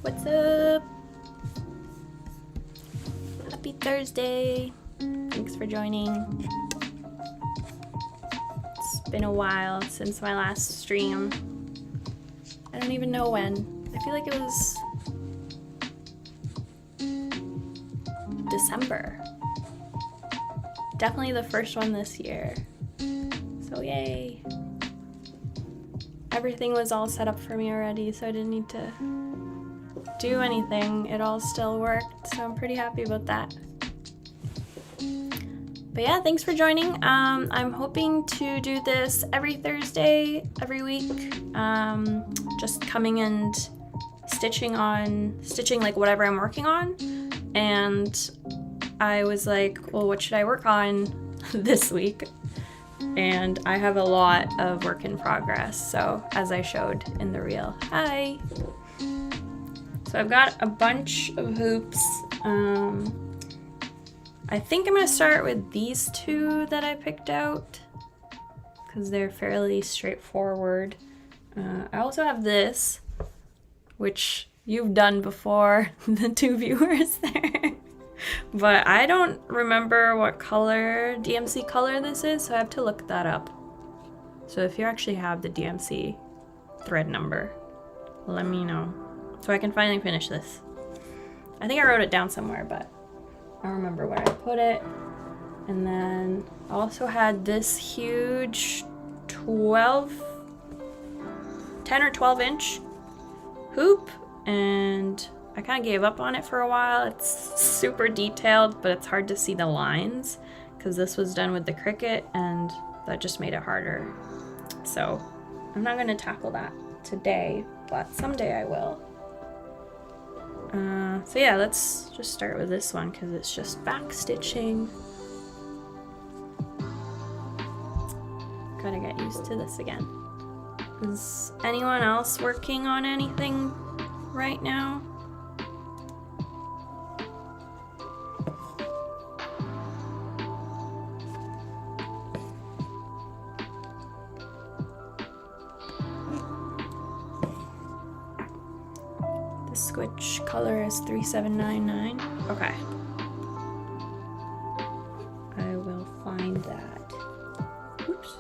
What's up? Happy Thursday. Thanks for joining. It's been a while since my last stream. I don't even know when. I feel like it was December. Definitely the first one this year. So yay. Everything was all set up for me already, so I didn't need to do anything. It all still worked, so I'm pretty happy about that. But yeah, thanks for joining. I'm hoping to do this every Thursday, every week. Just coming and stitching like whatever I'm working on. And I was like, well, what should I work on this week? And I have a lot of work in progress, so as I showed in the reel. Hi! So I've got a bunch of hoops. I think I'm going to start with these two that I picked out, because they're fairly straightforward. I also have this, which you've done before, the two viewers there. But I don't remember what color, DMC color this is, so I have to look that up. So if you actually have the DMC thread number, let me know so I can finally finish this. I think I wrote it down somewhere, but I don't remember where I put it. And then I also had this huge 10 or 12 inch hoop, and I kind of gave up on it for a while. It's super detailed, but it's hard to see the lines because this was done with the Cricut and that just made it harder. So I'm not going to tackle that today, but someday I will. So yeah, let's just start with this one because it's just back stitching. Gotta get used to this again. Is anyone else working on anything right now? Switch color is 3799. Okay. I will find that. Oops.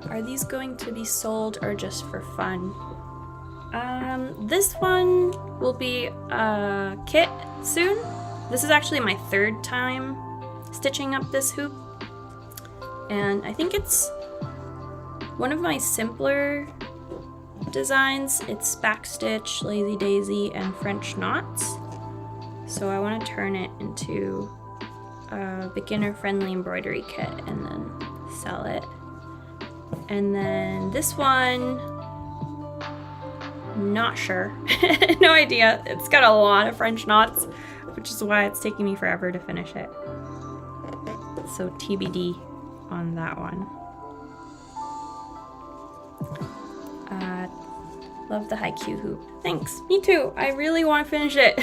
Are these going to be sold or just for fun? This one will be a kit soon. This is actually my third time stitching up this hoop, and I think it's one of my simpler designs. It's backstitch, lazy daisy, and French knots. So I want to turn it into a beginner-friendly embroidery kit and then sell it. And then this one, not sure, no idea. It's got a lot of French knots, which is why it's taking me forever to finish it. So TBD on that one. Love the haiku hoop. Thanks, me too. I really want to finish it.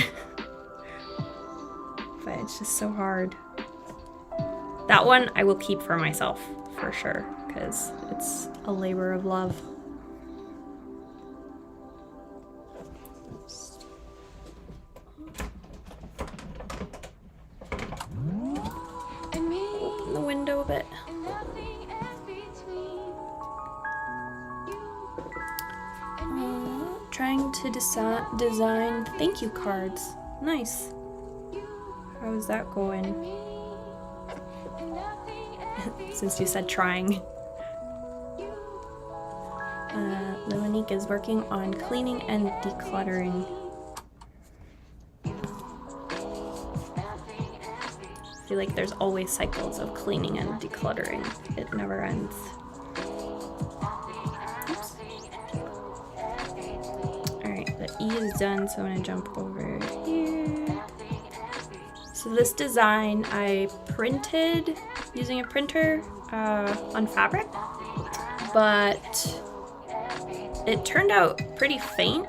But it's just so hard. That one I will keep for myself, for sure, because it's a labor of love. Open the window a bit. Trying to design thank you cards. Nice. How is that going? Since you said trying. Lilanique is working on cleaning and decluttering. I feel like there's always cycles of cleaning and decluttering. It never ends. Oops. Alright, the E is done, so I'm going to jump over here. So this design I printed using a printer on fabric, but it turned out pretty faint.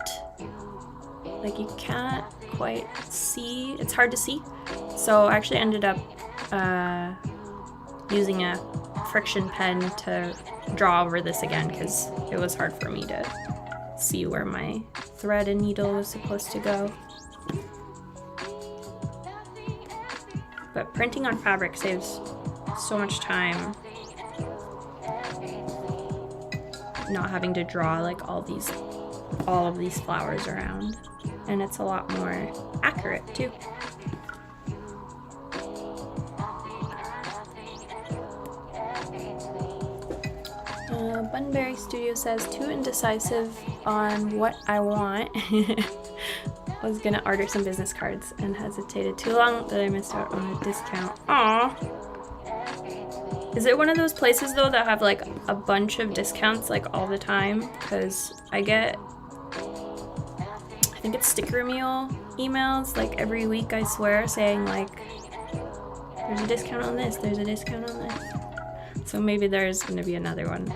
Like you can't quite see, it's hard to see. So I actually ended up using a friction pen to draw over this again because it was hard for me to see where my thread and needle was supposed to go. But printing on fabric saves so much time. Not having to draw like all of these flowers around. And it's a lot more accurate too. Bunbury Studio says, too indecisive on what I want. Was gonna order some business cards and hesitated too long that I missed out on a discount. Aww. Is it one of those places though that have like a bunch of discounts like all the time? Because I think it's sticker meal emails like every week, I swear, saying like there's a discount on this, there's a discount on this. So maybe there's gonna be another one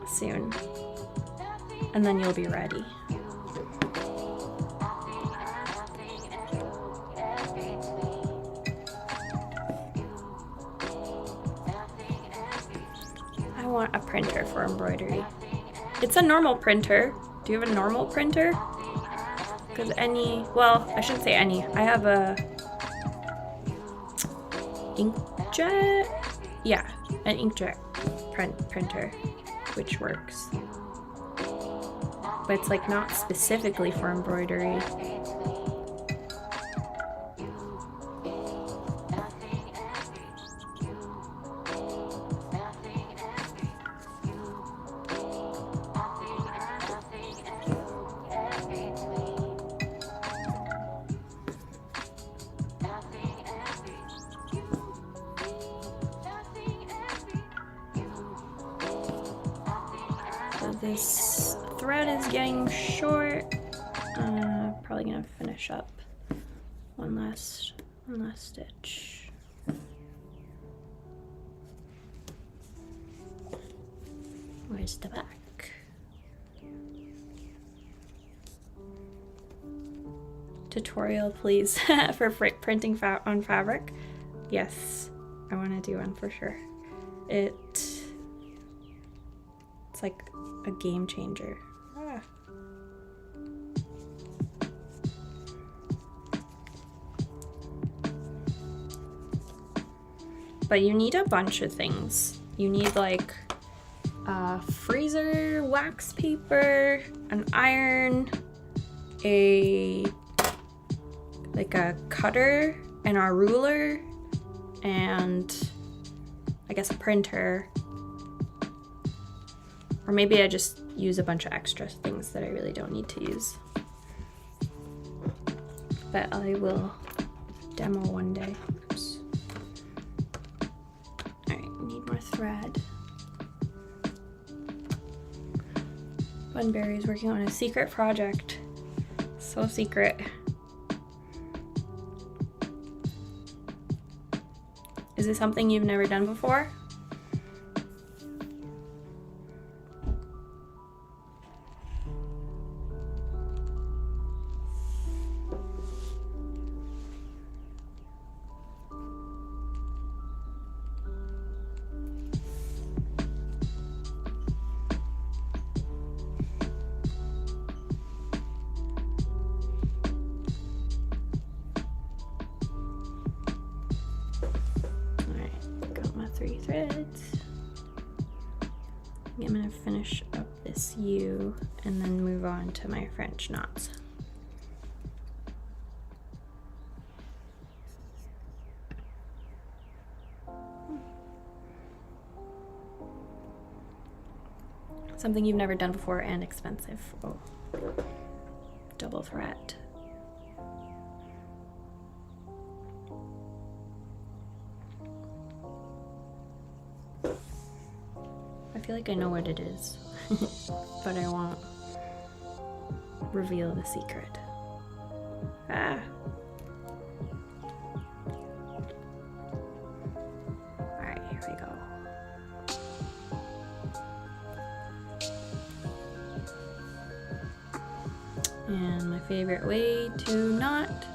soon. And then you'll be ready. I want a printer for embroidery. It's a normal printer. Do you have a normal printer? Because well, I shouldn't say any. I have a inkjet? Yeah, an inkjet printer, which works. But it's like not specifically for embroidery. This thread is getting short. Probably gonna finish up one last stitch. Where's the back? Tutorial, please, for printing on fabric. Yes, I want to do one for sure. It's like a game changer. But you need a bunch of things. You need like a freezer, wax paper, an iron, a cutter and a ruler, and I guess a printer. Or maybe I just use a bunch of extra things that I really don't need to use. But I will demo one day. Oops. Alright, need more thread. Bunbury is working on a secret project. So secret. Is it something you've never done before? Three threads. I'm gonna finish up this U and then move on to my French knots. Something you've never done before and expensive. Oh, double thread. I feel like I know what it is, but I won't reveal the secret. Ah. Alright, here we go. And my favorite way to knot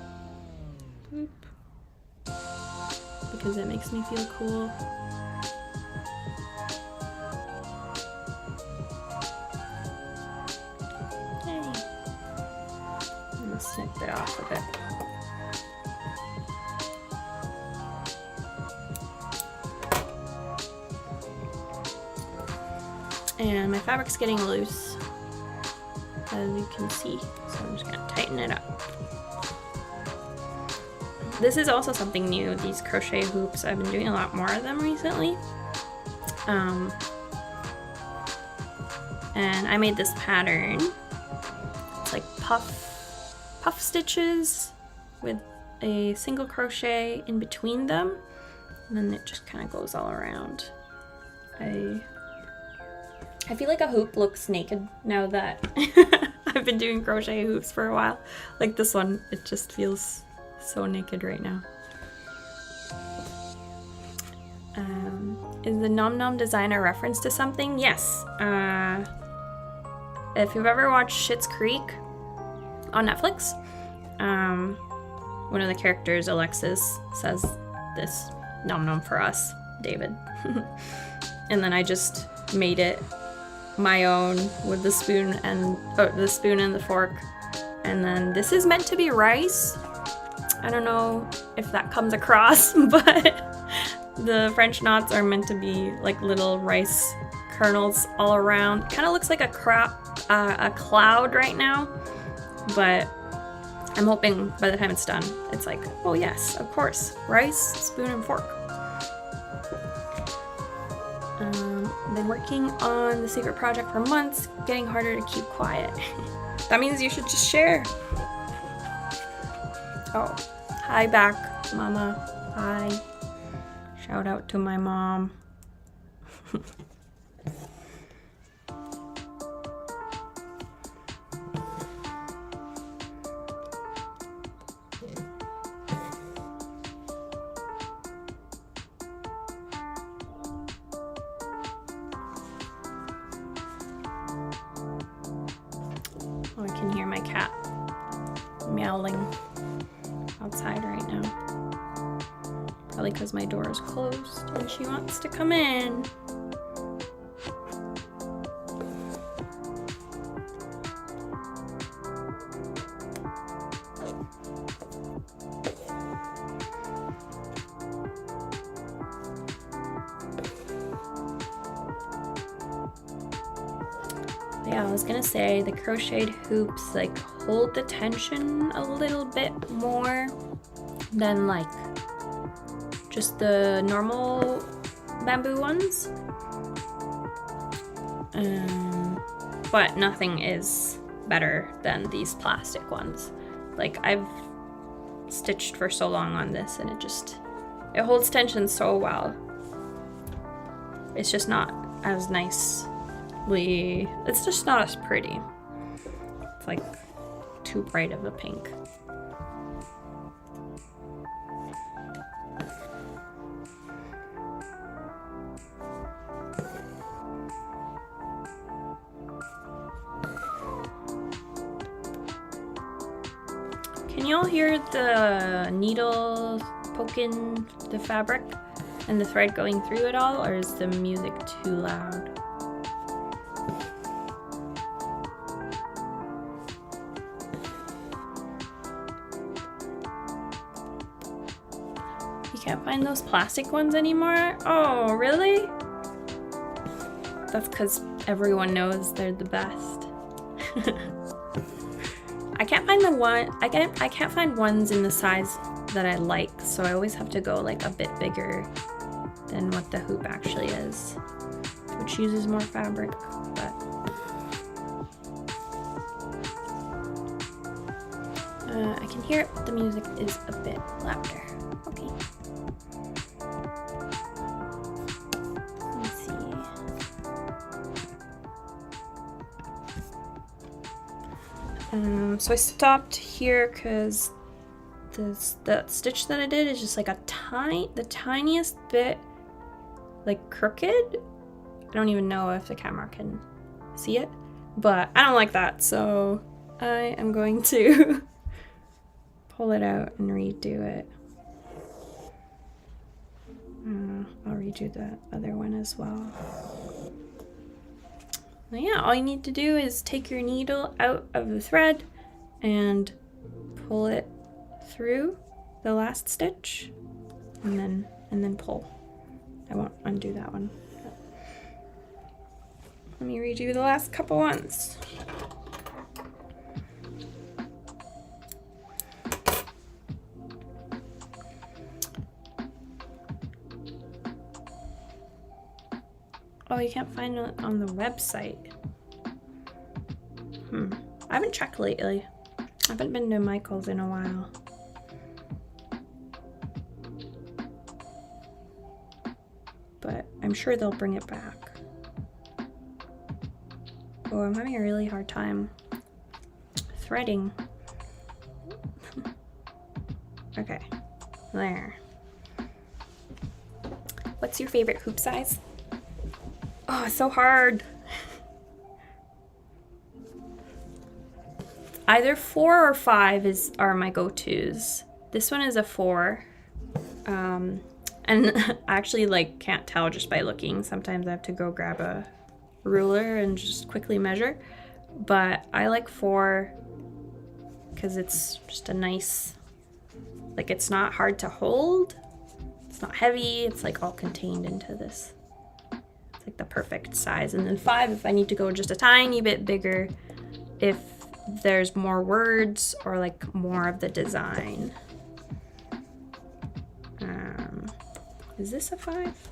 because it makes me feel cool. Hey. I'm gonna snip it off a bit. And my fabric's getting loose, as you can see, so I'm just gonna tighten it up. This is also something new, these crochet hoops. I've been doing a lot more of them recently. And I made this pattern. It's like puff stitches with a single crochet in between them, and then it just kind of goes all around. I feel like a hoop looks naked now that I've been doing crochet hoops for a while. Like this one, it just feels so naked right now. Is the Nom Nom design a reference to something? Yes. If you've ever watched Schitt's Creek on Netflix, one of the characters, Alexis, says this Nom Nom for us, David. And then I just made it my own with the spoon and the fork. And then this is meant to be rice. I don't know if that comes across, but the French knots are meant to be like little rice kernels all around. Kind of looks like a cloud right now, but I'm hoping by the time it's done, it's like, oh yes, of course, rice, spoon, and fork. Been working on the secret project for months, getting harder to keep quiet. That means you should just share. Oh, hi back, Mama. Hi. Shout out to my mom. Oh, I can hear my cat meowing outside right now. Probably because my door is closed and she wants to come in. Yeah, I was gonna say the crocheted hoops like hold the tension a little bit more than like just the normal bamboo ones. But nothing is better than these plastic ones. Like I've stitched for so long on this and it holds tension so well. It's just not as nice. It's just not as pretty. It's like too bright of a pink. Can y'all hear the needle poking the fabric and the thread going through it all, or is the music too loud? Can't find those plastic ones anymore? Oh, really? That's because everyone knows they're the best. I can't find I can't find ones in the size that I like, so I always have to go like a bit bigger than what the hoop actually is, which uses more fabric, but I can hear it, but the music is a bit louder. Okay. Let's see. So I stopped here because the stitch that I did is just like the tiniest bit like crooked. I don't even know if the camera can see it, but I don't like that, so I am going to pull it out and redo it. redo the other one as well. Now, yeah, all you need to do is take your needle out of the thread and pull it through the last stitch, and then pull. I won't undo that one. Let me redo the last couple ones. Oh, you can't find it on the website. I haven't checked lately. I haven't been to Michael's in a while. But I'm sure they'll bring it back. Oh, I'm having a really hard time threading. Okay, there. What's your favorite hoop size? Oh, it's so hard. Either 4 or 5 are my go-tos. This one is a 4. And I actually can't tell just by looking. Sometimes I have to go grab a ruler and just quickly measure. But I like 4 because it's just a nice, it's not hard to hold. It's not heavy. It's all contained into this. It's the perfect size. And then 5 if I need to go just a tiny bit bigger, if there's more words or more of the design. Is this a 5?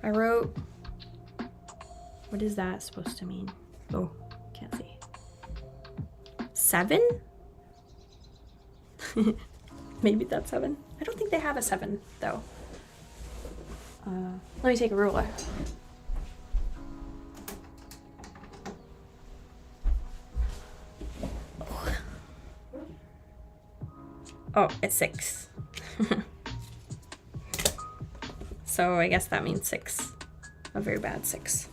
I wrote, what is that supposed to mean? Oh, can't see. 7? Maybe that's 7. I don't think they have a 7 though. Let me take a ruler. Oh, it's 6. So I guess that means 6. A very bad 6.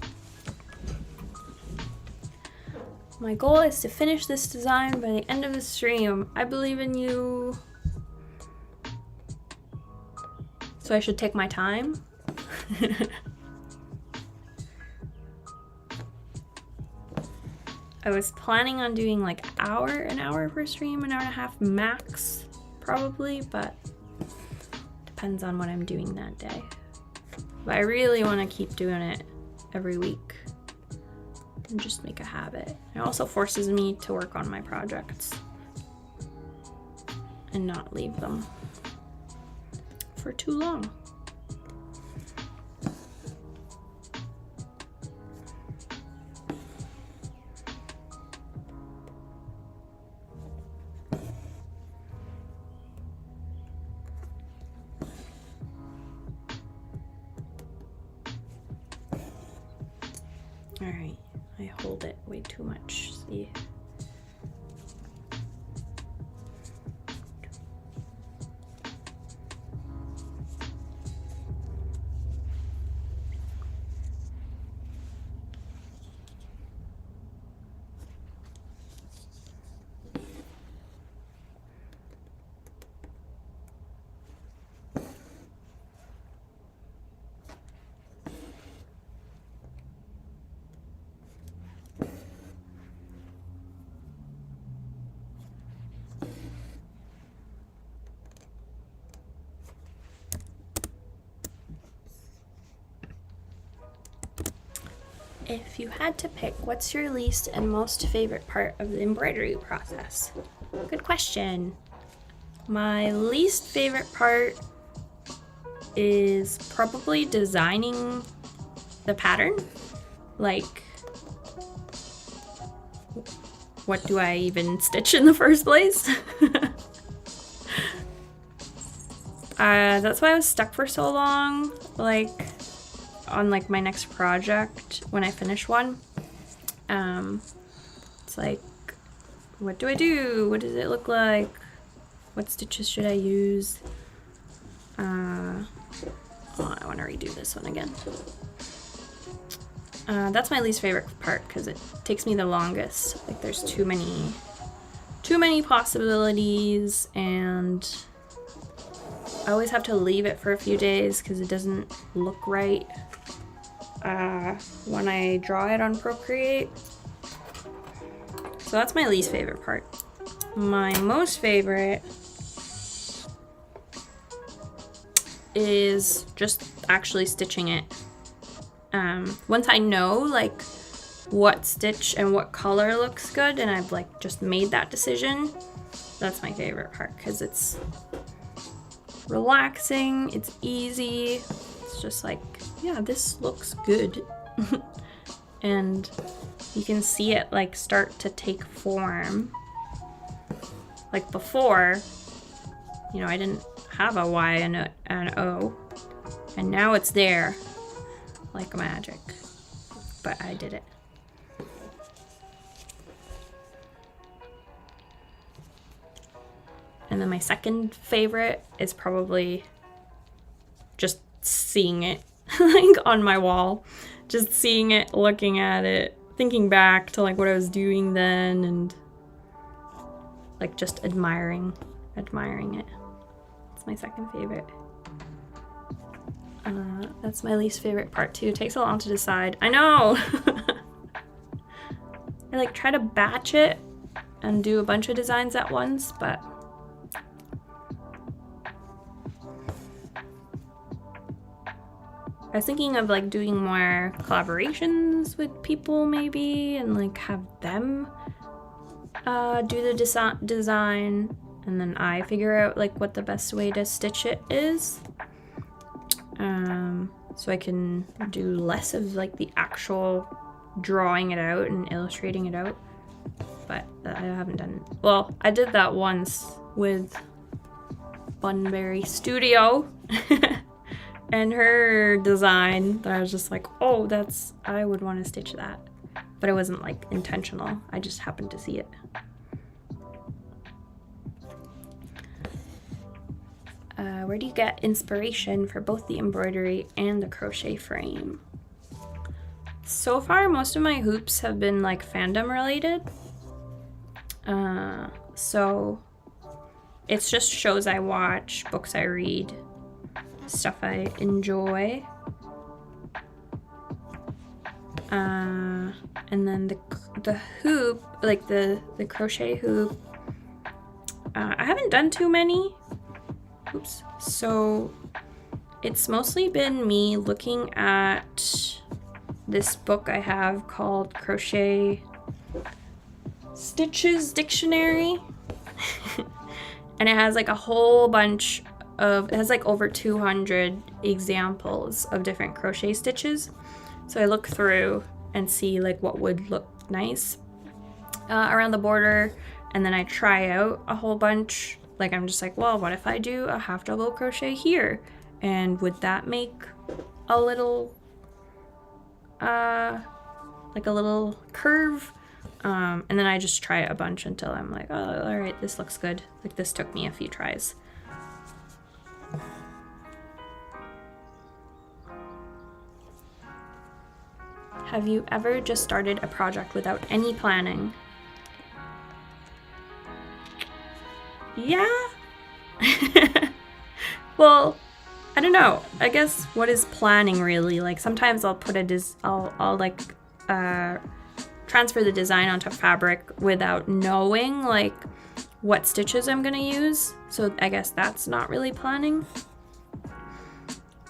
My goal is to finish this design by the end of the stream. I believe in you. So I should take my time. I was planning on doing an hour per stream, an hour and a half max, probably, but depends on what I'm doing that day. But I really want to keep doing it every week and just make a habit. It also forces me to work on my projects and not leave them for too long. Alright, I hold it way too much, see? If you had to pick, what's your least and most favorite part of the embroidery process? Good question. My least favorite part is probably designing the pattern. What do I even stitch in the first place? That's why I was stuck for so long. On my next project, when I finish one, it's what do I do? What does it look like? What stitches should I use? I want to redo this one again. That's my least favorite part because it takes me the longest. There's too many possibilities, and I always have to leave it for a few days because it doesn't look right when I draw it on Procreate. So that's my least favorite part. My most favorite is just actually stitching it. Once I know like what stitch and what color looks good and I've like just made that decision, that's my favorite part because it's relaxing, it's easy, it's just like, yeah, this looks good. And you can see it like start to take form. Like before, you know, I didn't have a Y and an O, and now it's there like magic, but I did it. And then my second favorite is probably just seeing it like on my wall, just seeing it, looking at it, thinking back to like what I was doing then, and like just admiring it. It's my second favorite. That's my least favorite part too. It takes a long to decide. I know. I like try to batch it and do a bunch of designs at once, but I was thinking of like doing more collaborations with people maybe, and like have them do the design, and then I figure out like what the best way to stitch it is. So I can do less of like the actual drawing it out and illustrating it out. But I haven't done, well, I did that once with Bunbury Studio and her design that I was just like, oh, that's, I would want to stitch that. But it wasn't like intentional. I just happened to see it. Where do you get inspiration for both the embroidery and the crochet frame? So far, most of my hoops have been like fandom related. So it's just shows I watch, books I read, stuff I enjoy. And then the hoop, like the crochet hoop, I haven't done too many. Oops. So it's mostly been me looking at this book I have called Crochet Stitches Dictionary. And it has like a whole bunch of, it has like over 200 examples of different crochet stitches. So I look through and see like what would look nice around the border, and then I try out a whole bunch. Like I'm just like, well, what if I do a half double crochet here? And would that make a little, like a little curve? And then I just try a bunch until I'm like, oh, all right, this looks good. Like this took me a few tries. Have you ever just started a project without any planning? Yeah. Well, I don't know. I guess what is planning really? Like sometimes I'll put I'll like transfer the design onto fabric without knowing like what stitches I'm gonna use. So I guess that's not really planning.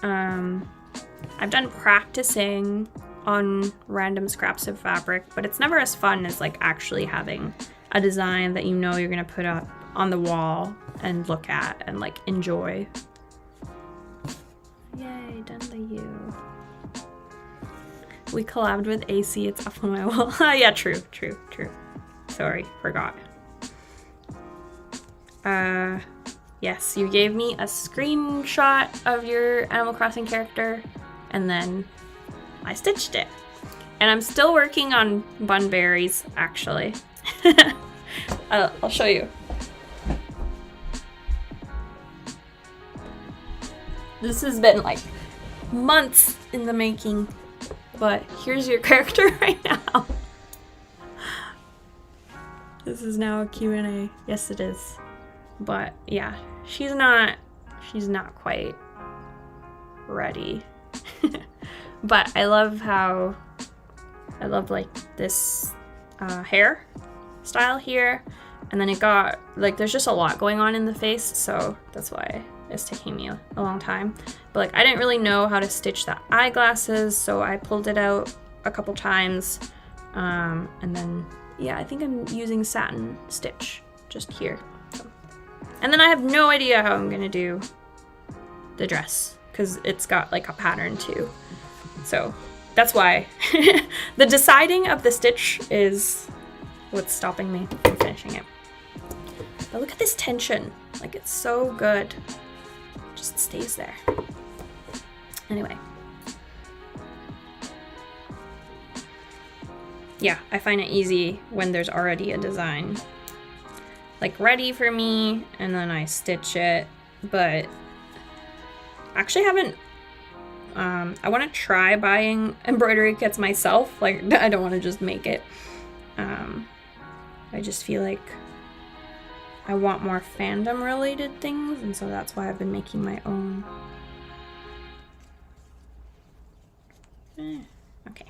I've done practicing on random scraps of fabric, but it's never as fun as like actually having a design that you know you're gonna put up on the wall and look at and like enjoy. Yay, done the U. We collabed with AC, it's up on my wall. Yeah, true. Sorry, forgot. Yes, you gave me a screenshot of your Animal Crossing character, and then I stitched it. And I'm still working on Bunbury's, actually. I'll show you. This has been like months in the making, but here's your character right now. This is now a Q&A. Yes, it is. But yeah, she's not she's not quite ready. But I love like this hair style here, and then it got like there's just a lot going on in the face, so that's why it's taking me a long time. But like I didn't really know how to stitch the eyeglasses, so I pulled it out a couple times, and then yeah, I think I'm using satin stitch just here. So. And then I have no idea how I'm gonna do the dress because it's got like a pattern too, so that's why the deciding of the stitch is what's stopping me from finishing it. But look at this tension, like it's so good, just stays there. Anyway, yeah, I find it easy when there's already a design like ready for me, and then I stitch it. But actually haven't I want to try buying embroidery kits myself. Like I don't want to just make it. I just feel like I want more fandom related things, and so that's why I've been making my own. Okay.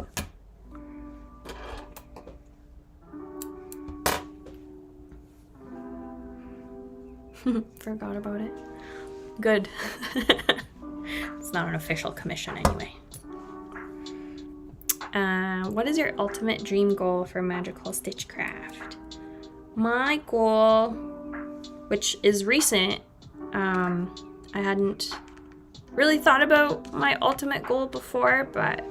Forgot about it. Good. It's not an official commission anyway. What is your ultimate dream goal for magical Stitchcraft? My goal, which is recent, I hadn't really thought about my ultimate goal before, but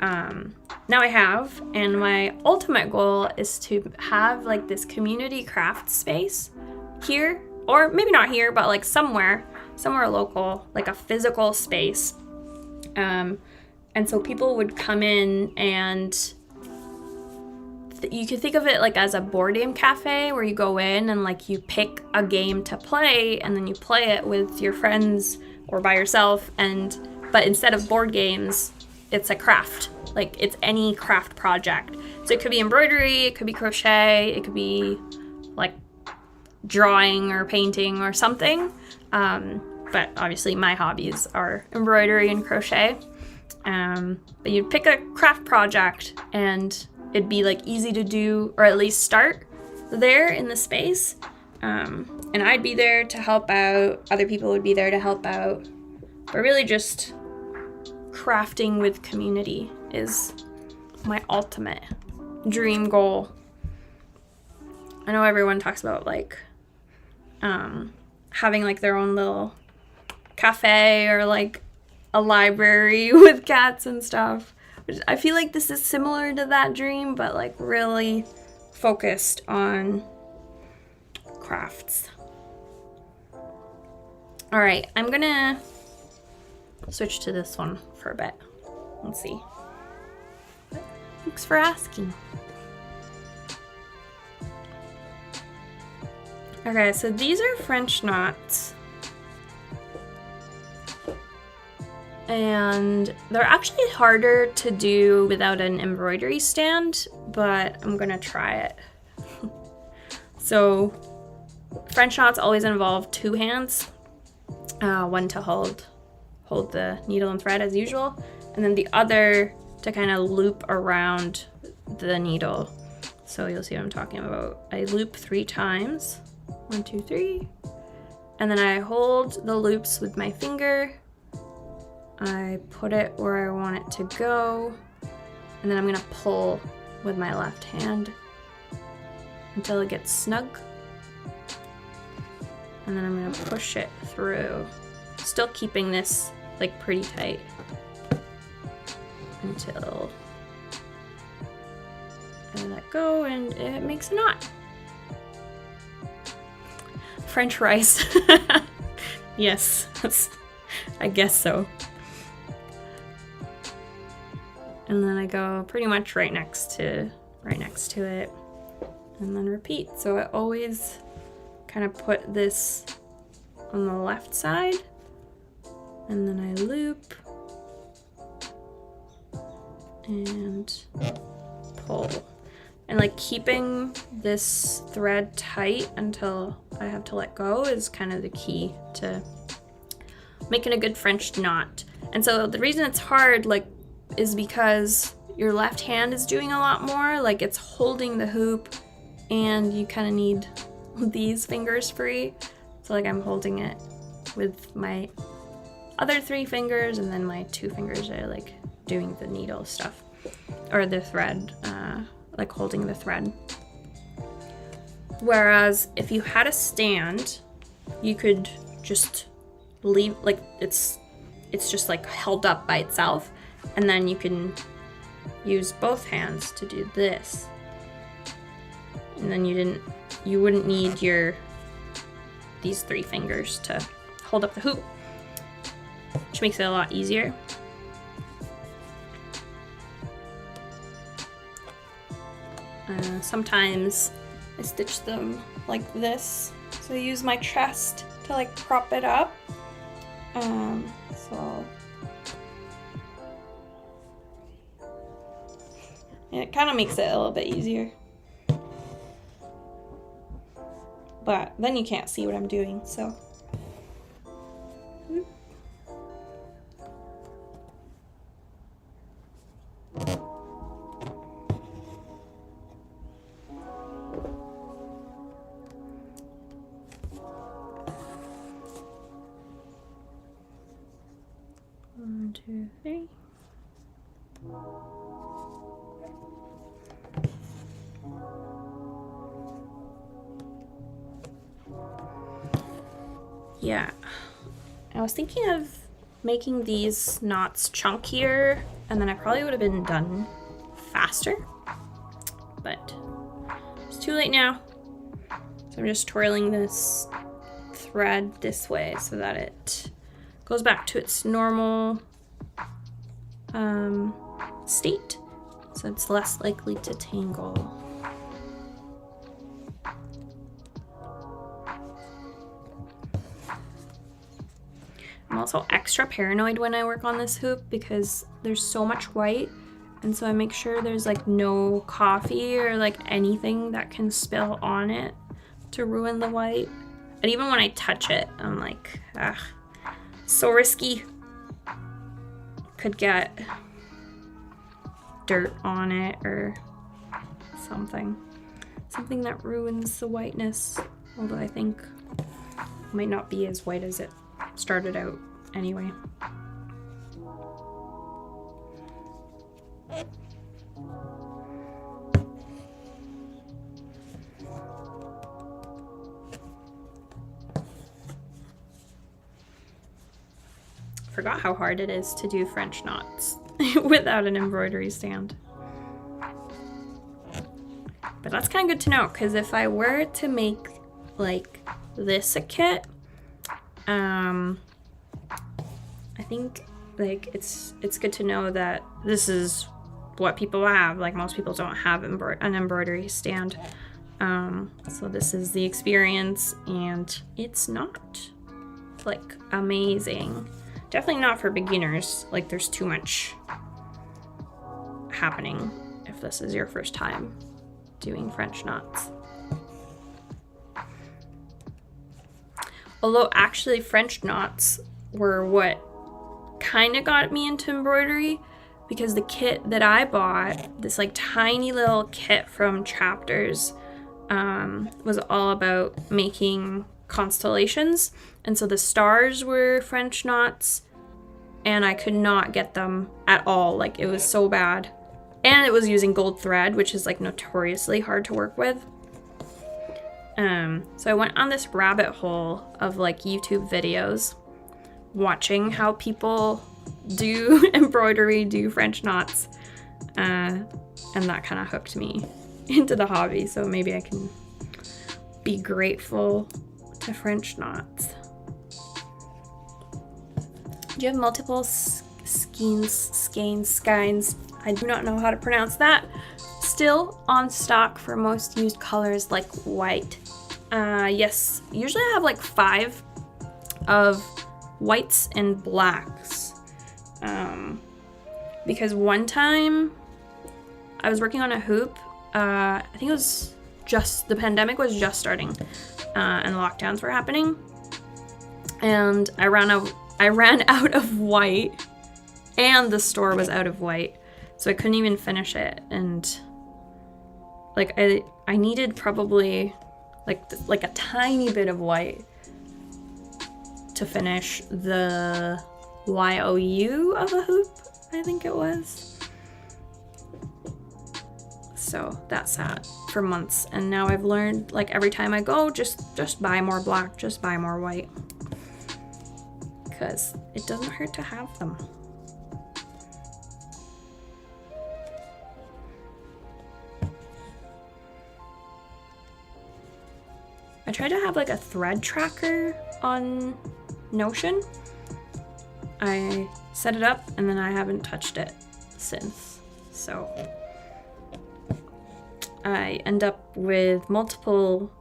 now I have, and my ultimate goal is to have like this community craft space here, or maybe not here, but like somewhere local, like a physical space. And so people would come in, and you could think of it like as a board game cafe where you go in and like you pick a game to play, and then you play it with your friends or by yourself. But instead of board games, it's a craft. Like it's any craft project. So it could be embroidery, it could be crochet, it could be like drawing or painting or something. But obviously my hobbies are embroidery and crochet. But you'd pick a craft project, and it'd be like easy to do, or at least start there in the space. And I'd be there to help out. Other people would be there to help out. But really just crafting with community is my ultimate dream goal. I know everyone talks about like having like their own little cafe or like a library with cats and stuff. I feel like this is similar to that dream, but like really focused on crafts. All right, I'm gonna switch to this one for a bit. Let's see. Thanks for asking. Okay, so these are French knots. And they're actually harder to do without an embroidery stand, but I'm gonna try it. So French knots always involve two hands, one to hold the needle and thread as usual, and then the other to kind of loop around the needle. So you'll see what I'm talking about. I loop 3 times, 1, 2, 3, and then I hold the loops with my finger. I put it where I want it to go, and then I'm gonna pull with my left hand until it gets snug, and then I'm gonna push it through, still keeping this like pretty tight until I let go and it makes a knot. French rice. Yes, I guess so. And then I go pretty much right next to it, and then repeat. So I always kind of put this on the left side, and then I loop and pull. And like keeping this thread tight until I have to let go is kind of the key to making a good French knot. And so the reason it's hard, like, is because your left hand is doing a lot more, like it's holding the hoop, and you kind of need these fingers free. So like I'm holding it with my other 3 fingers, and then my 2 fingers are like doing the needle stuff, or the thread, like holding the thread. Whereas if you had a stand, you could just leave, like it's just like held up by itself, and then you can use both hands to do this. And then you wouldn't need these 3 fingers to hold up the hoop, which makes it a lot easier. Sometimes I stitch them like this, so I use my chest to like prop it up. So it kind of makes it a little bit easier. But then you can't see what I'm doing, so. One, 2, 3. Yeah, I was thinking of making these knots chunkier, and then I probably would have been done faster, but it's too late now. So I'm just twirling this thread this way so that it goes back to its normal state, so it's less likely to tangle. I'm also extra paranoid when I work on this hoop because there's so much white, and so I make sure there's like no coffee or like anything that can spill on it to ruin the white. And even when I touch it, I'm like, ah, so risky. Could get dirt on it or something that ruins the whiteness, although I think it might not be as white as it started out anyway. Forgot how hard it is to do French knots without an embroidery stand. But that's kind of good to know, because if I were to make like this a kit, I think like it's good to know that this is what people have. Like most people don't have an embroidery stand, so this is the experience, and it's not like amazing. Definitely not for beginners. Like there's too much happening if this is your first time doing French knots. Although actually French knots were what kind of got me into embroidery, because the kit that I bought, this like tiny little kit from Chapters, was all about making constellations, and so the stars were French knots, and I could not get them at all. Like it was so bad, and it was using gold thread, which is like notoriously hard to work with. So I went on this rabbit hole of like YouTube videos, watching how people do embroidery, do French knots, and that kind of hooked me into the hobby. So maybe I can be grateful to French knots. Do you have multiple skeins? I do not know how to pronounce that. Still on stock for most used colors like white. Yes, usually I have like 5 of whites and blacks. Because one time I was working on a hoop. I think it was just, the pandemic was just starting, and lockdowns were happening. And I ran I ran out of white and the store was out of white, so I couldn't even finish it. And like I needed probably like a tiny bit of white to finish the YOU of a hoop, I think it was. So that sat for months, and now I've learned, like, every time I go, just buy more black, just buy more white, because it doesn't hurt to have them. I tried to have like a thread tracker on Notion. I set it up and then I haven't touched it since. So I end up with multiple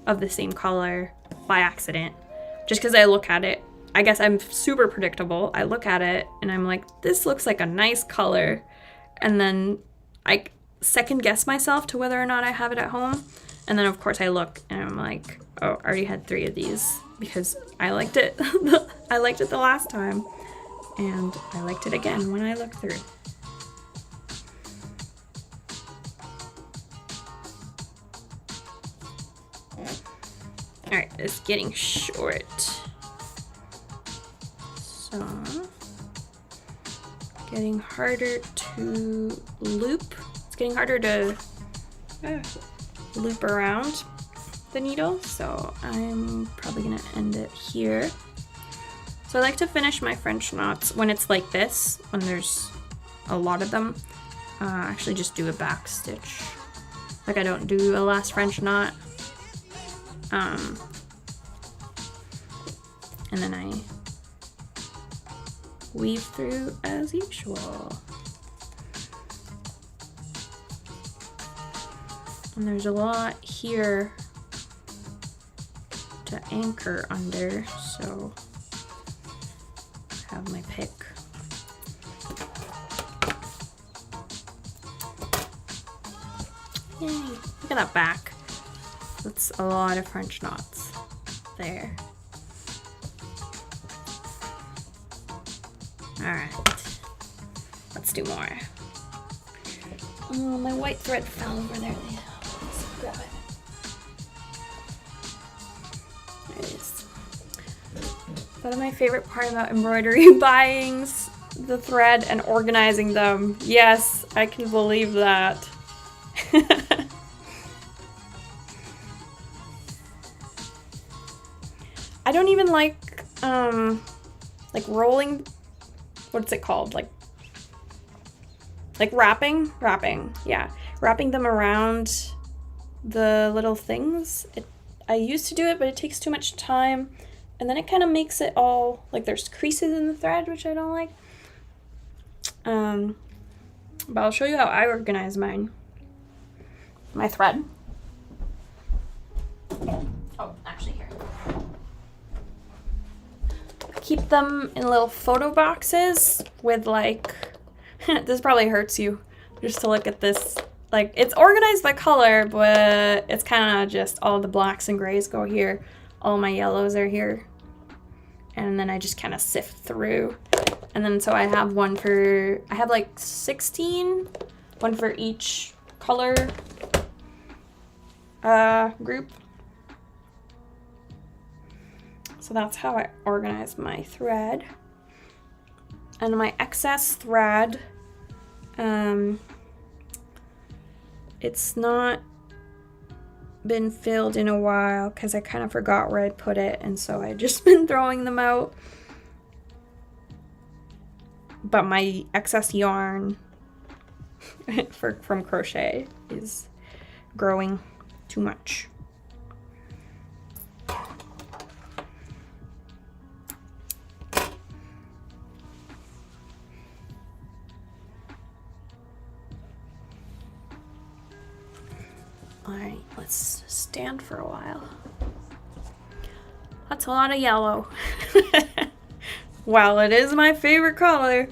of the same color by accident, just because I look at it. I guess I'm super predictable. I look at it and I'm like, this looks like a nice color. And then I second guess myself to whether or not I have it at home. And then of course I look and I'm like, oh, I already had 3 of these because I liked it. I liked it the last time. And I liked it again when I looked through. All right, it's getting short. So, getting harder to loop. It's getting harder to loop around the needle, so I'm probably gonna end it here. So I like to finish my French knots when it's like this, when there's a lot of them. Actually just do a back stitch. Like I don't do a last French knot. And then I weave through as usual. And there's a lot here to anchor under, so I have my pick. Yay, look at that back. That's a lot of French knots there. All right, let's do more. Oh, my white thread fell over there. Let's grab it. There it is. One of my favorite part about embroidery, buying the thread and organizing them. Yes, I can believe that. I don't even like rolling. What's it called? Like wrapping, yeah. Wrapping them around the little things. I used to do it, but it takes too much time. And then it kind of makes it all, like there's creases in the thread, which I don't like. But I'll show you how I organize mine. My thread. Oh, actually here. Keep them in little photo boxes with like, this probably hurts you just to look at this. Like it's organized by color, but it's kind of just all the blacks and grays go here. All my yellows are here. And then I just kind of sift through. And then so I have I have like 16, one for each color group. So that's how I organize my thread. And my excess thread, it's not been filled in a while because I kind of forgot where I put it, and so I just been throwing them out. But my excess yarn from crochet is growing too much. Alright, let's stand for a while. That's a lot of yellow. Well, it is my favorite color.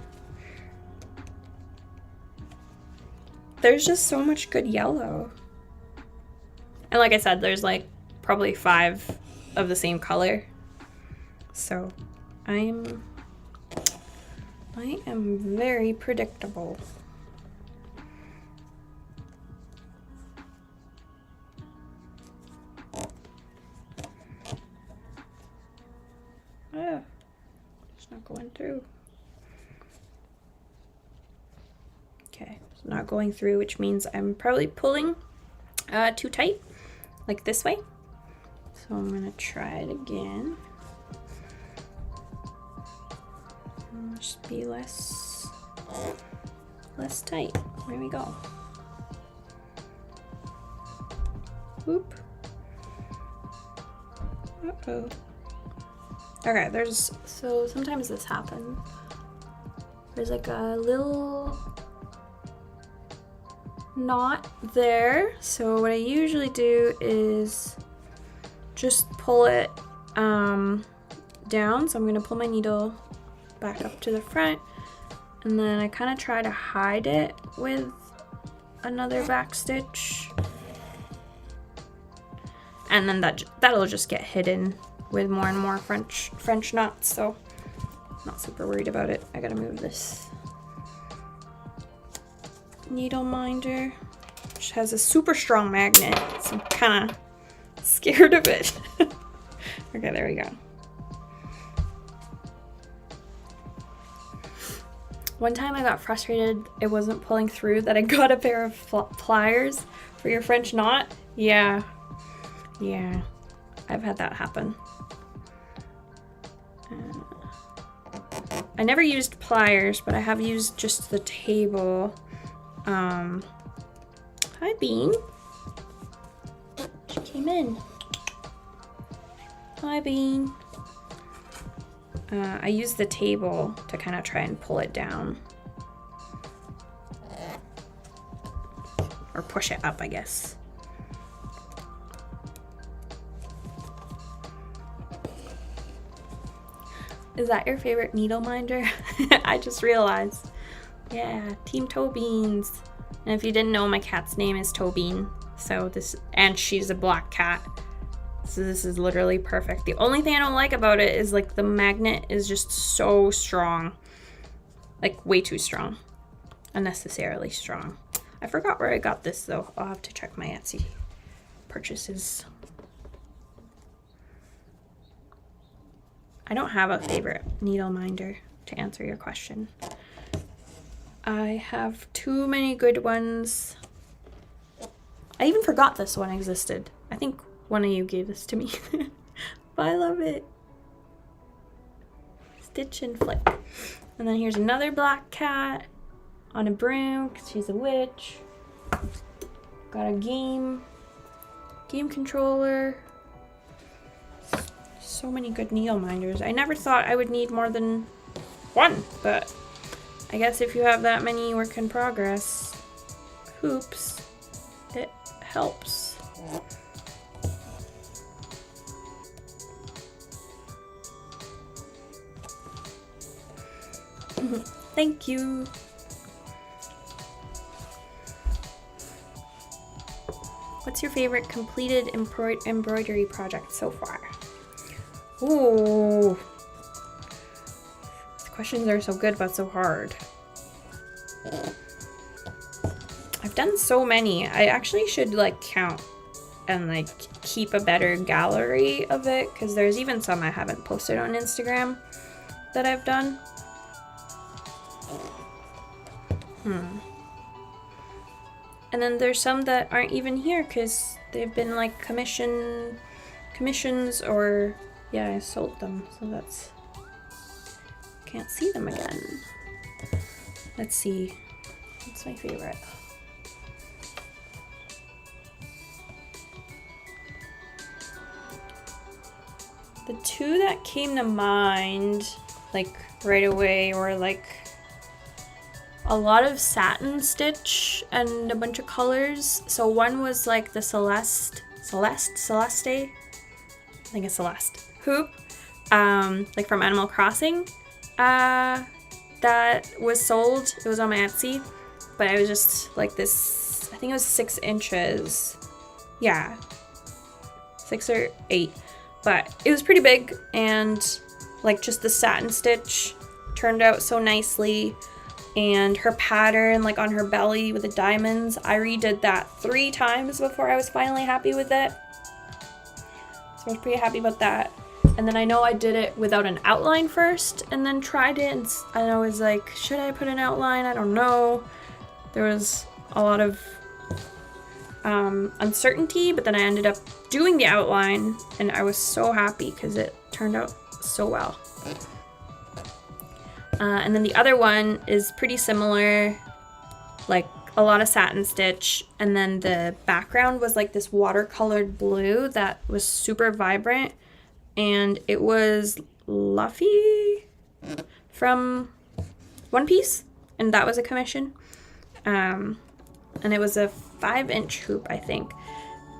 There's just so much good yellow. And like I said, there's like probably 5 of the same color. So I am very predictable. Ah, it's not going through. Okay, it's not going through, which means I'm probably pulling too tight, like this way. So I'm gonna try it again. Just be less tight. There we go. Whoop. Uh-oh. Okay, so sometimes this happens. There's like a little knot there. So what I usually do is just pull it down. So I'm gonna pull my needle back up to the front, and then I kind of try to hide it with another back stitch, and then that'll just get hidden with more and more French knots, so I'm not super worried about it. I gotta move this needle minder, which has a super strong magnet, so I'm kind of scared of it. Okay, there we go. One time I got frustrated it wasn't pulling through, that I got a pair of pliers for your French knot. Yeah, I've had that happen. I never used pliers, but I have used just the table. Hi, Bean. She came in. Hi, Bean. I use the table to kind of try and pull it down. Or push it up, I guess. Is that your favorite needle minder? I just realized. Yeah, Team Toe Beans. And if you didn't know, my cat's name is Toe Bean. So and she's a black cat. So this is literally perfect. The only thing I don't like about it is like the magnet is just so strong. Like way too strong. Unnecessarily strong. I forgot where I got this though. I'll have to check my Etsy purchases. I don't have a favorite needle minder, to answer your question. I have too many good ones. I even forgot this one existed. I think one of you gave this to me. But I love it. Stitch and flick. And then here's another black cat on a broom because she's a witch. Got a game controller. So many good needle minders. I never thought I would need more than one, but I guess if you have that many work in progress hoops, it helps. Thank you. What's your favorite completed embroidery project so far? Ooh. These questions are so good but so hard. I've done so many. I actually should like count and like keep a better gallery of it, because there's even some I haven't posted on Instagram that I've done. And then there's some that aren't even here because they've been like commissions, or yeah, I sold them, so that's, can't see them again. Let's see, what's my favorite? The two that came to mind like right away were like a lot of satin stitch and a bunch of colors. So one was like the Celeste, I think it's Celeste hoop, like from Animal Crossing, that was sold. It was on my Etsy, but I was just like this, I think it was 6 inches. Yeah, 6 or 8, but it was pretty big, and like just the satin stitch turned out so nicely. And her pattern, like on her belly with the diamonds, I redid that 3 times before I was finally happy with it. So I was pretty happy about that. And then I know I did it without an outline first and then tried it, and I was like, should I put an outline? I don't know. There was a lot of uncertainty, but then I ended up doing the outline and I was so happy because it turned out so well. And then the other one is pretty similar, like a lot of satin stitch, and then the background was like this watercolored blue that was super vibrant, and it was Luffy from One Piece, and that was a commission. And it was a 5-inch hoop, I think,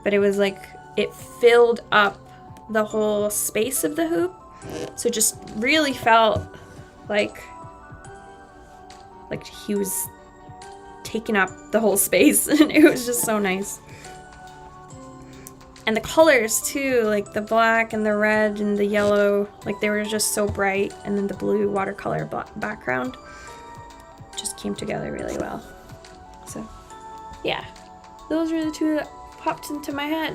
but it was like, it filled up the whole space of the hoop, so it just really felt like he was taking up the whole space, and it was just so nice. And the colors too, like the black and the red and the yellow, like they were just so bright, and then the blue watercolor background just came together really well. So yeah, those are the 2 that popped into my head.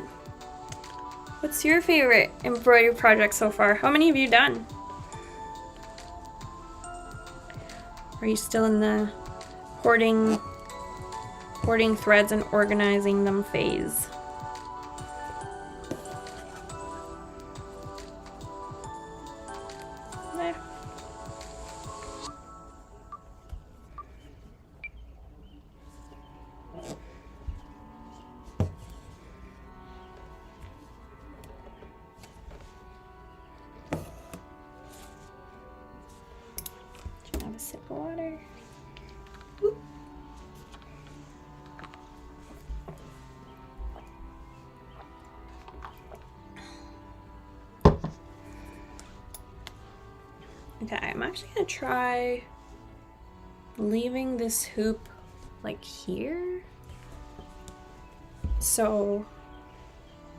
What's your favorite embroidery project so far? How many have you done? Are you still in the hoarding threads and organizing them phase? Eh. Have a sip of water. Whoop. Okay, I'm actually gonna try leaving this hoop like here. So,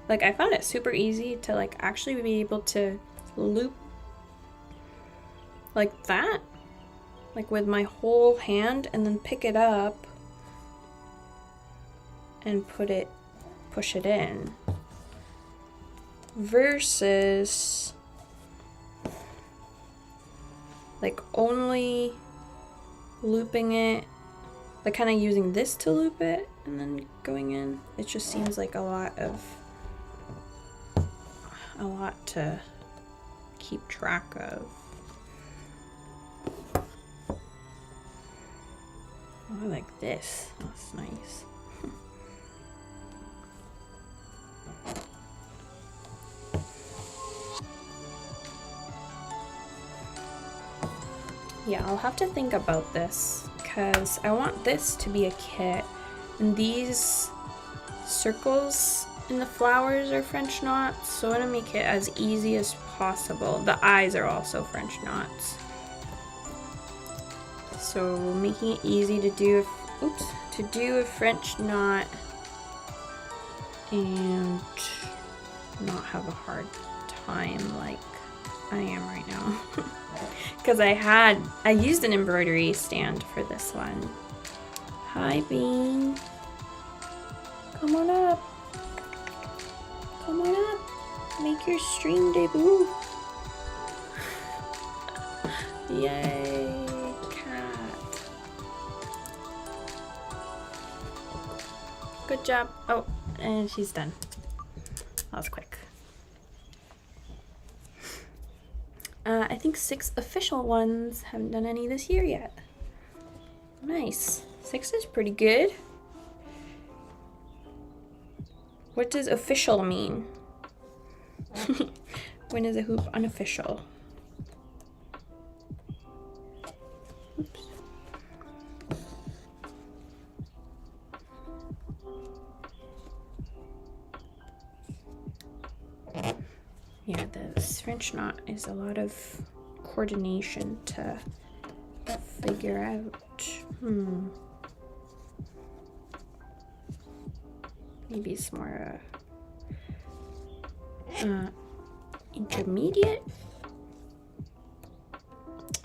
like, I found it super easy to like actually be able to loop like that, like with my whole hand, and then pick it up and push it in, versus like only looping it, like kind of using this to loop it and then going in. It just seems like a lot to keep track of. I like this. That's nice. Yeah, I'll have to think about this because I want this to be a kit, and these circles in the flowers are French knots, so I want to make it as easy as possible. The eyes are also French knots. So making it easy to do a French knot and not have a hard time like I am right now. Because I used an embroidery stand for this one. Hi, Bean. Come on up. Come on up. Make your stream debut. Yay, cat. Good job. Oh, and she's done. That was quick. I think 6 official ones. Haven't done any this year yet. Nice. 6 is pretty good. What does official mean? When is a hoop unofficial? Oops. Yeah, this French knot is a lot of coordination to figure out. Maybe it's more intermediate.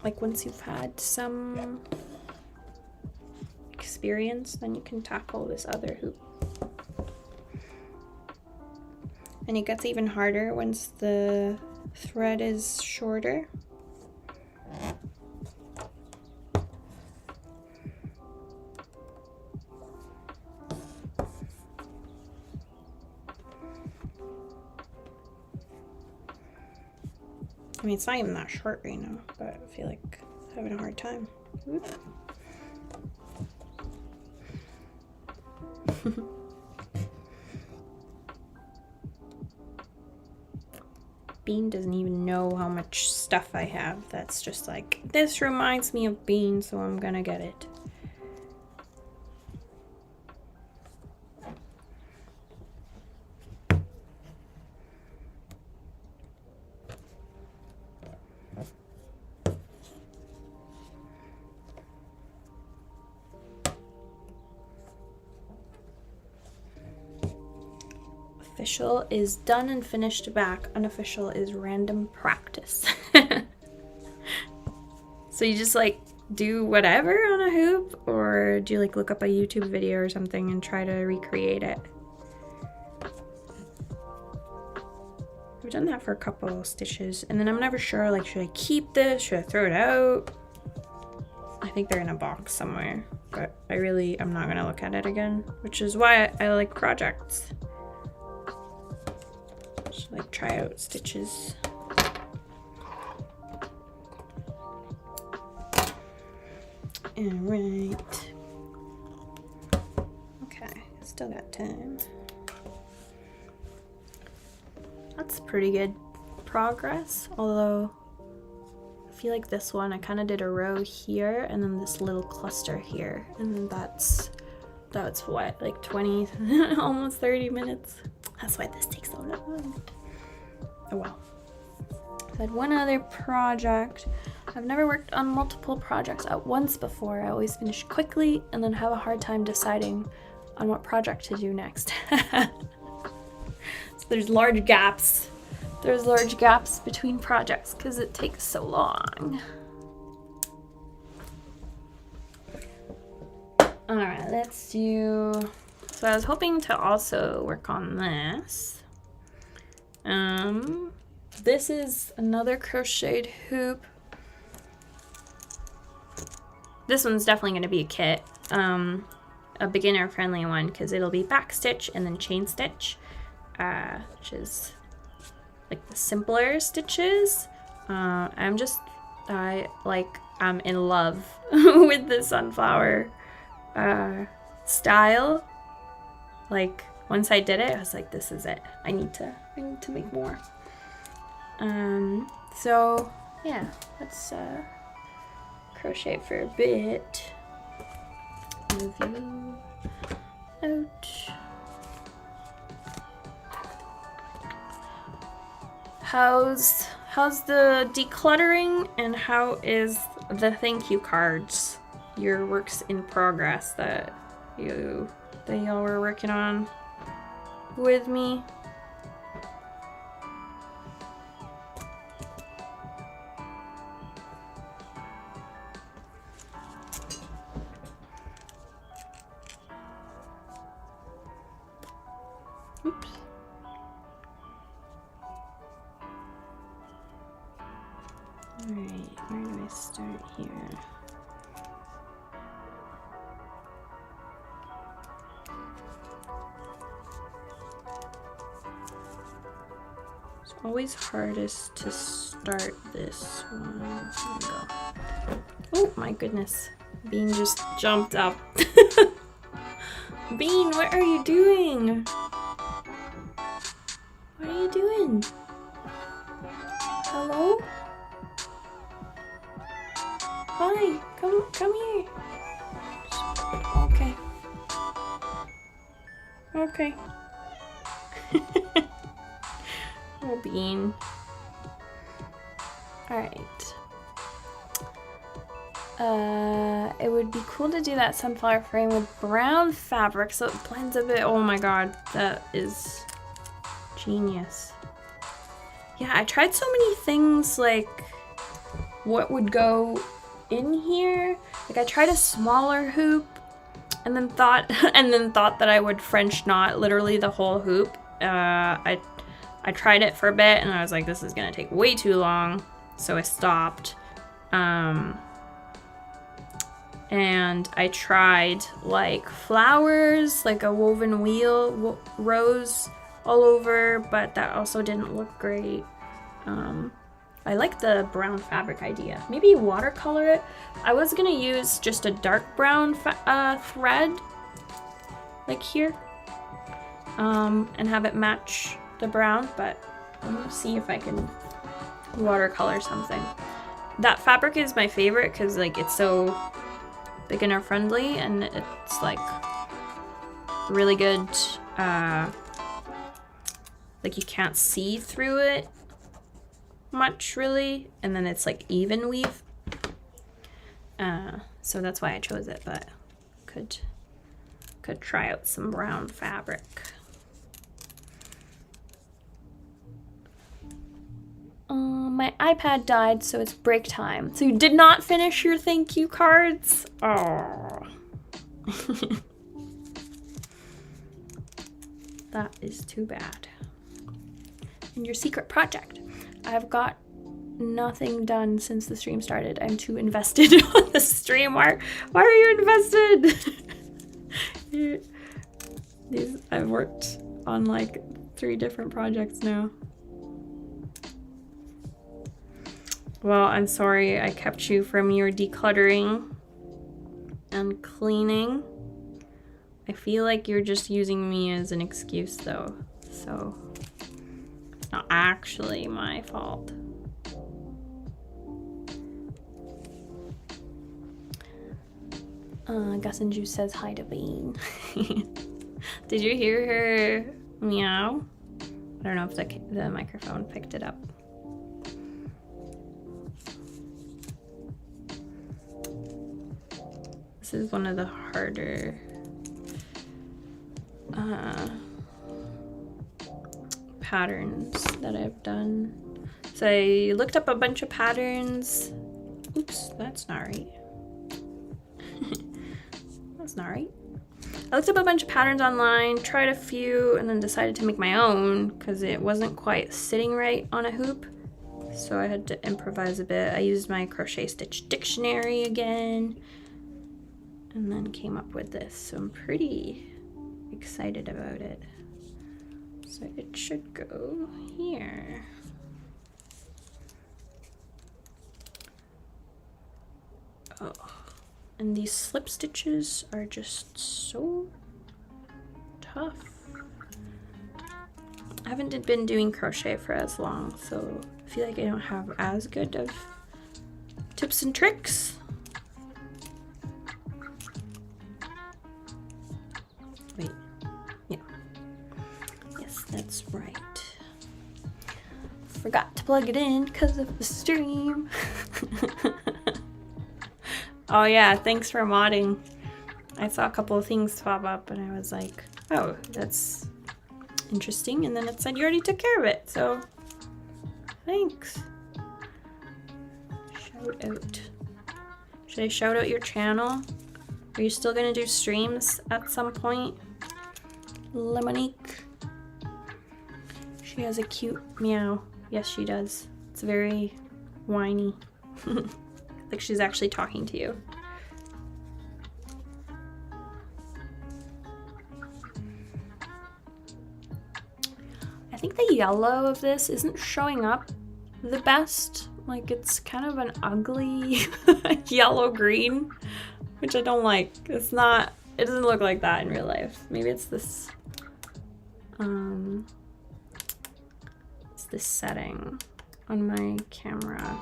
like once you've had some experience, then you can tackle this other hoop. And it gets even harder once the thread is shorter. I mean, it's not even that short right now, but I feel like I'm having a hard time. Bean doesn't even know how much stuff I have. That's just like, this reminds me of Bean, so I'm gonna get it. Official is done and finished back. Unofficial is random practice. So you just like do whatever on a hoop, or do you like look up a YouTube video or something and try to recreate it? I've done that for a couple stitches, and then I'm never sure, like, should I keep this? Should I throw it out? I think they're in a box somewhere, but I'm not gonna look at it again, which is why I like projects. Just like try out stitches. Alright. Okay, still got time. That's pretty good progress, although I feel like this one, I kind of did a row here and then this little cluster here, and then that's what, like 20, almost 30 minutes. That's why this takes so long. Oh well. I had one other project. I've never worked on multiple projects at once before. I always finish quickly and then have a hard time deciding on what project to do next. So there's large gaps. There's large gaps between projects because it takes so long. All right, let's do, so I was hoping to also work on this. This is another crocheted hoop. This one's definitely going to be a kit, a beginner friendly one, because it'll be back stitch and then chain stitch, which is like the simpler stitches. I'm in love with the sunflower style. Like once I did it, I was like, this is it. I need to make more. So yeah, let's crochet for a bit. Move you out. How's the decluttering, and how is the thank you cards, your works in progress that y'all were working on with me? Oops. Alright, where do I start here? It's always hardest to start this one. Here we go. Oh my goodness. Bean just jumped up. Bean, what are you doing? What are you doing? Hello? Hi, come here. Okay. Okay. Oh, Bean. Alright. It would be cool to do that sunflower frame with brown fabric so it blends a bit. Oh my god, that is genius. Yeah, I tried so many things like what would go in here. Like I tried a smaller hoop and then thought that I would French knot literally the whole hoop. I tried it for a bit and I was like, this is gonna take way too long, so I stopped. And I tried like flowers, like a woven wheel rose all over, but that also didn't look great. I like the brown fabric idea. Maybe watercolor it. I was gonna use just a dark brown thread, like here, and have it match the brown, but I'm gonna see if I can watercolor something. That fabric is my favorite because like it's so beginner friendly and it's like really good, like you can't see through it much really, and then it's like even weave, so that's why I chose it, but could try out some brown fabric. My iPad died, so it's break time. So you did not finish your thank you cards? Oh. That is too bad. And your secret project. I've got nothing done since the stream started. I'm too invested on the stream. Why are you invested? I've worked on like 3 different projects now. Well, I'm sorry I kept you from your decluttering and cleaning. I feel like you're just using me as an excuse though, so it's not actually my fault. Gus and Juice says hi to Bean. Did you hear her meow? I don't know if the microphone picked it up. This is one of the harder patterns that I've done. So I looked up a bunch of patterns. Oops, that's not right. That's not right. I looked up a bunch of patterns online, tried a few, and then decided to make my own because it wasn't quite sitting right on a hoop. So I had to improvise a bit. I used my crochet stitch dictionary again, and then came up with this. So I'm pretty excited about it. So it should go here. Oh, and these slip stitches are just so tough. I haven't been doing crochet for as long, so I feel like I don't have as good of tips and tricks. Wait, yeah. Yes, that's right. Forgot to plug it in because of the stream. Oh yeah, thanks for modding. I saw a couple of things pop up and I was like, oh, that's interesting. And then it said you already took care of it, so thanks. Shout out. Should I shout out your channel? Are you still gonna do streams at some point? Lemonique. She has a cute meow. Yes, she does. It's very whiny. Like she's actually talking to you. I think the yellow of this isn't showing up the best. Like it's kind of an ugly yellow green, which I don't like. It's not, it doesn't look like that in real life. Maybe it's this, it's this setting on my camera.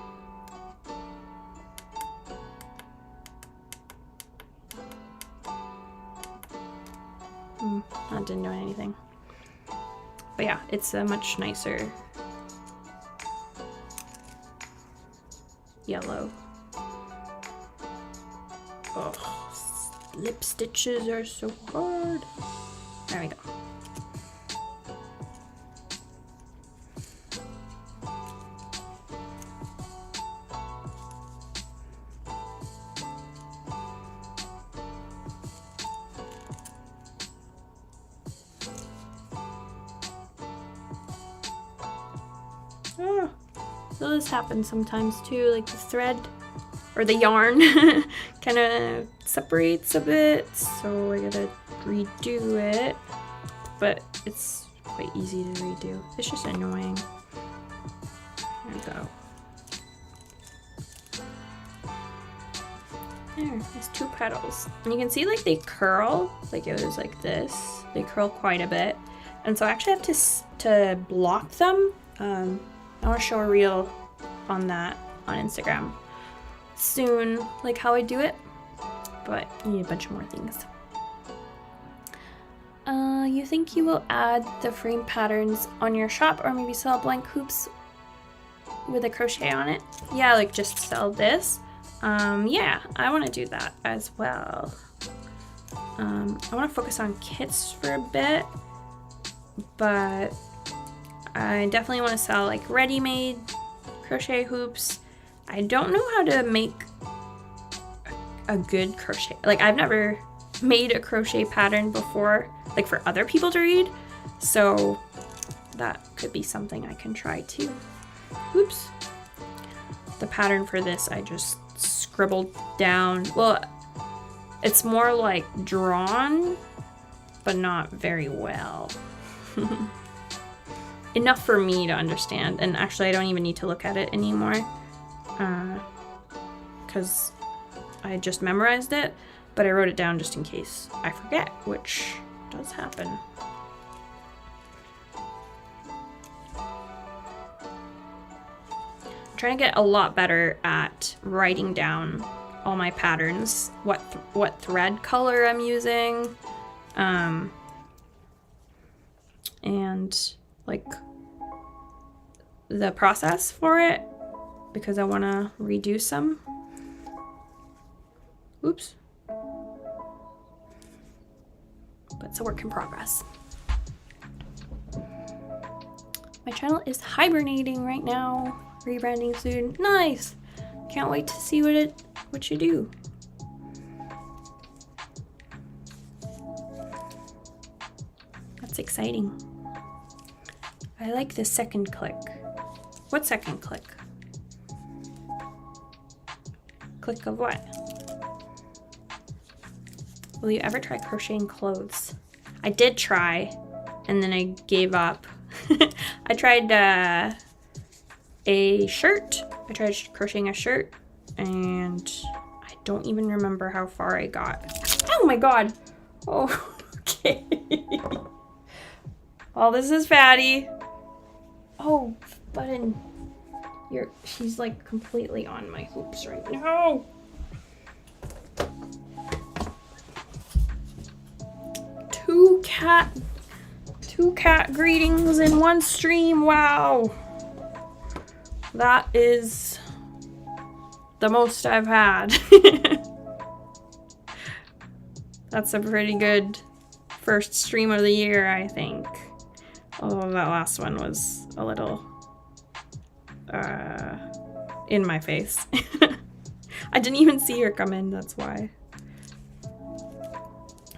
That didn't do anything. But yeah, it's a much nicer yellow. Oh, lip stitches are so hard. There we go. So this happens sometimes too, like the thread or the yarn kind of separates a bit, so I gotta redo it, but it's quite easy to redo. It's just annoying. There we go. There, there's 2 petals. And you can see like they curl, like it was like this. They curl quite a bit. And so I actually have to block them. I want to show a reel on that on Instagram soon, like how I do it, but you need a bunch of more things. You think you will add the frame patterns on your shop or maybe sell blank hoops with a crochet on it? Yeah, like just sell this. Yeah, I want to do that as well. I want to focus on kits for a bit, but I definitely want to sell like ready-made crochet hoops. I don't know how to make a good crochet. Like I've never made a crochet pattern before, like for other people to read. So that could be something I can try too. Oops. The pattern for this I just scribbled down. Well, it's more like drawn, but not very well. Enough for me to understand. And actually I don't even need to look at it anymore. Because I just memorized it, but I wrote it down just in case I forget, which does happen. I'm trying to get a lot better at writing down all my patterns, what thread color I'm using, and like the process for it, because I want to redo some. Oops. But it's a work in progress. My channel is hibernating right now. Rebranding soon. Nice. Can't wait to see what you do. That's exciting. I like the second click. What second click? Click of what? Will you ever try crocheting clothes? I did try, and then I gave up. I tried a shirt. I tried crocheting a shirt, and I don't even remember how far I got. Oh my god! Oh, okay. Oh, this is Fatty. Oh, Button. She's like completely on my hoops right now. Two cat greetings in one stream. Wow. That is the most I've had. That's a pretty good first stream of the year, I think. Although that last one was a little in my face. I didn't even see her come in, that's why.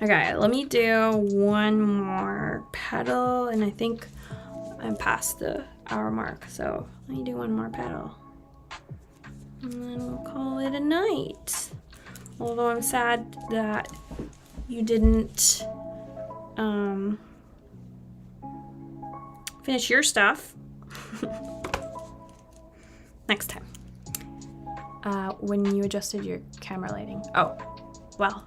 Okay, let me do one more petal, and I think I'm past the hour mark, so let me do one more petal. And then we'll call it a night. Although I'm sad that you didn't finish your stuff. Next time. When you adjusted your camera lighting. Oh, well.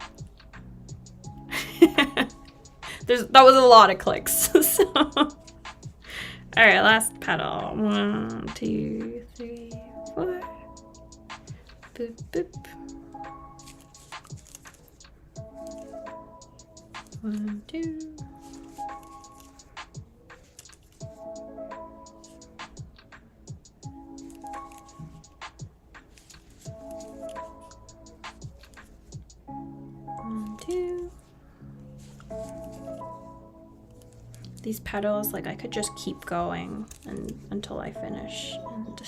That was a lot of clicks. So. All right, last petal. 1, 2, 3, 4. Boop, boop. 1, 2. These petals, like I could just keep going until I finish, and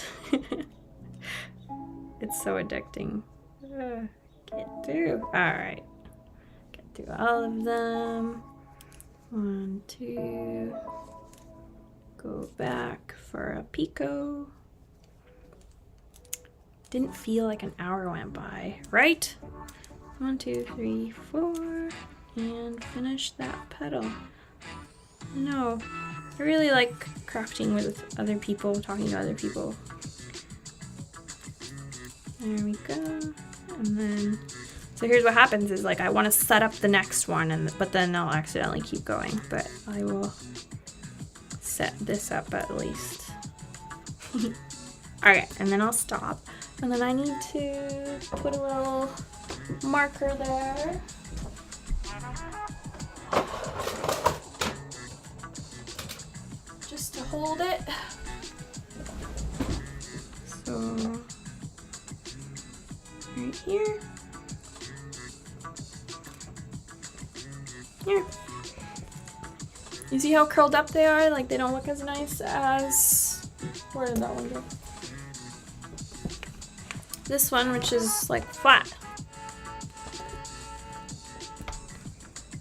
it's so addicting. Get through. All right, get through all of them. 1, 2. Go back for a picot. Didn't feel like an hour went by, right? 1, 2, 3, 4, and finish that petal. No, I really like crafting with other people, talking to other people. There we go. And then, so here's what happens is like I want to set up the next one, but then I'll accidentally keep going. But I will set this up at least. Alright, and then I'll stop. And then I need to put a little marker there. Just to hold it. So, right here. Here. You see how curled up they are? Like they don't look as nice as, where did that one go? This one, which is like flat.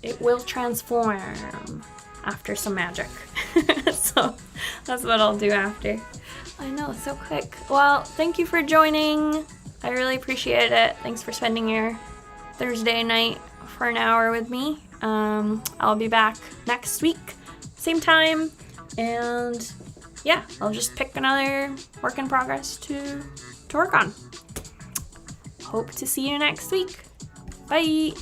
It will transform after some magic. So that's what I'll do after. I know, it's so quick. Well, thank you for joining. I really appreciate it. Thanks for spending your Thursday night for an hour with me. I'll be back next week, same time, and yeah, I'll just pick another work in progress to work on. Hope to see you next week. Bye!